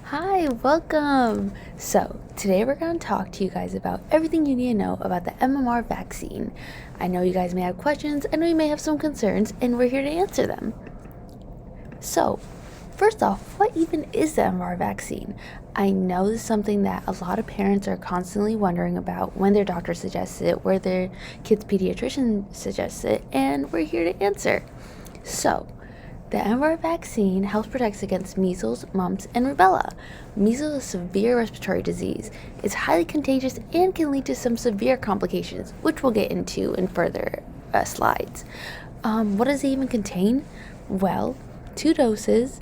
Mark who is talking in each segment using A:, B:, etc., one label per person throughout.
A: Hi, welcome! So, today we're going to talk to you guys about everything you need to know about the MMR vaccine. I know you guys may have questions, I know you may have some concerns, and we're here to answer them. So, first off, what even is the MMR vaccine? I know this is something that a lot of parents are constantly wondering about when their doctor suggests it, where their kid's pediatrician suggests it, and we're here to answer. So, the MMR vaccine helps protect against measles, mumps, and rubella. Measles is a severe respiratory disease. It's highly contagious and can lead to some severe complications, which we'll get into in further slides. What does it even contain? Well, 2 doses,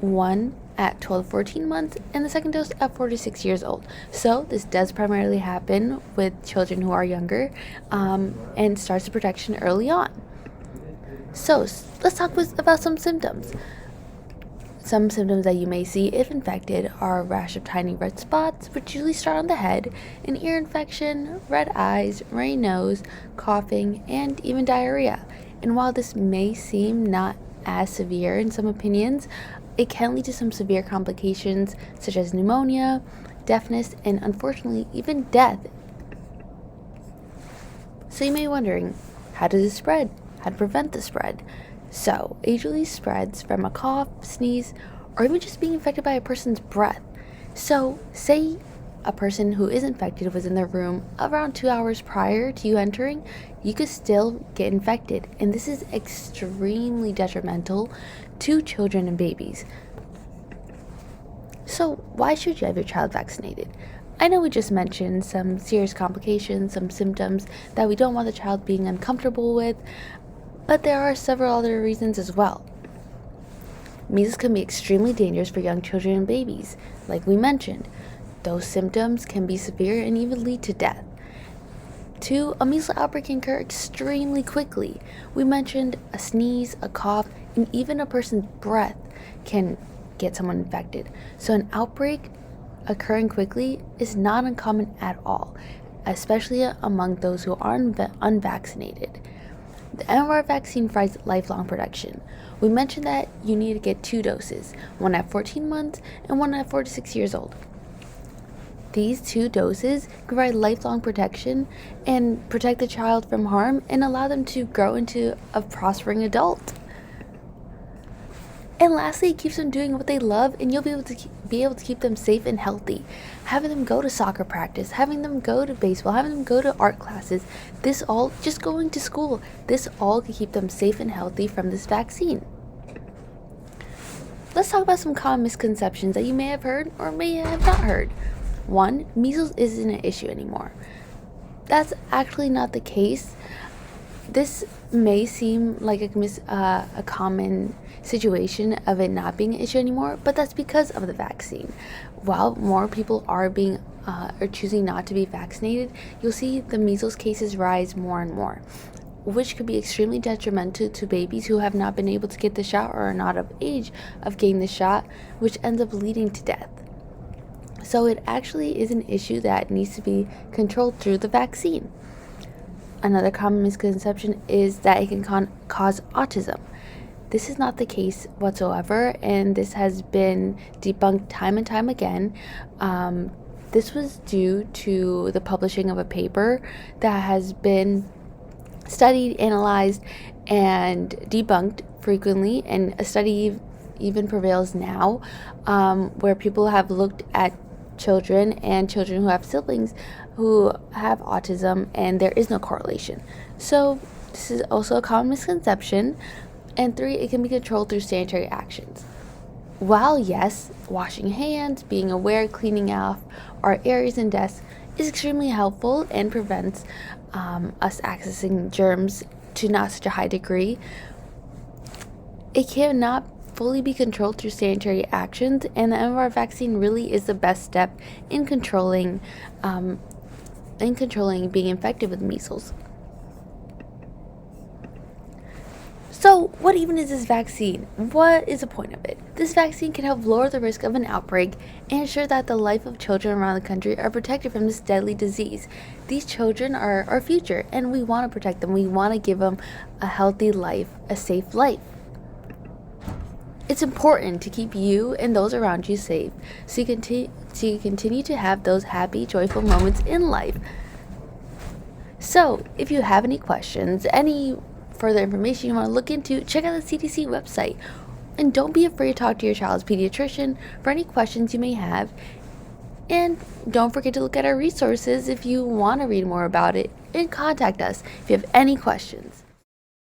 A: one at 12 to 14 months, and the second dose at 4 to 6 years old. So this does primarily happen with children who are younger and starts the protection early on. So let's talk about some symptoms. Some symptoms that you may see if infected are a rash of tiny red spots, which usually start on the head, an ear infection, red eyes, runny nose, coughing, and even diarrhea. And while this may seem not as severe in some opinions, it can lead to some severe complications such as pneumonia, deafness, and unfortunately even death. So you may be wondering, how does it spread? How to prevent the spread? So, it usually spreads from a cough, sneeze, or even just being infected by a person's breath. So, say a person who is infected was in their room around 2 hours prior to you entering, you could still get infected, and this is extremely detrimental to children and babies. So, why should you have your child vaccinated? I know we just mentioned some serious complications, some symptoms that we don't want the child being uncomfortable with, but there are several other reasons as well. Measles can be extremely dangerous for young children and babies. Like we mentioned, those symptoms can be severe and even lead to death. 2, a measles outbreak can occur extremely quickly. We mentioned a sneeze, a cough, and even a person's breath can get someone infected. So an outbreak occurring quickly is not uncommon at all, especially among those who are unvaccinated. The MMR vaccine provides lifelong protection. We mentioned that you need to get 2 doses, one at 14 months and one at 4 to 6 years old. These 2 doses provide lifelong protection and protect the child from harm and allow them to grow into a prospering adult. And lastly, it keeps them doing what they love, and you'll be able to keep them safe and healthy. Having them go to soccer practice, having them go to baseball, having them go to art classes, this all, just going to school, this all can keep them safe and healthy from this vaccine. Let's talk about some common misconceptions that you may have heard or may have not heard. 1, measles isn't an issue anymore. That's actually not the case. This may seem like a common situation of it not being an issue anymore, but that's because of the vaccine. While more people are choosing not to be vaccinated, you'll see the measles cases rise more and more, which could be extremely detrimental to babies who have not been able to get the shot or are not of age of getting the shot, which ends up leading to death. So it actually is an issue that needs to be controlled through the vaccine. Another common misconception is that it can cause autism. This is not the case whatsoever, and this has been debunked time and time again. This was due to the publishing of a paper that has been studied, analyzed, and debunked frequently, and a study even prevails now where people have looked at children and children who have siblings who have autism, and there is no correlation. So this is also a common misconception. And 3, it can be controlled through sanitary actions. While yes, washing hands, being aware, cleaning off our areas and desks is extremely helpful and prevents us accessing germs to not such a high degree, it cannot fully be controlled through sanitary actions, and the MMR vaccine really is the best step in controlling being infected with measles. So, what even is this vaccine? What is the point of it? This vaccine can help lower the risk of an outbreak and ensure that the life of children around the country are protected from this deadly disease. These children are our future, and we want to protect them. We want to give them a healthy life, a safe life. It's important to keep you and those around you safe so you continue to have those happy, joyful moments in life. So, if you have any questions, any further information you want to look into, check out the CDC website. And don't be afraid to talk to your child's pediatrician for any questions you may have. And don't forget to look at our resources if you want to read more about it, and contact us if you have any questions.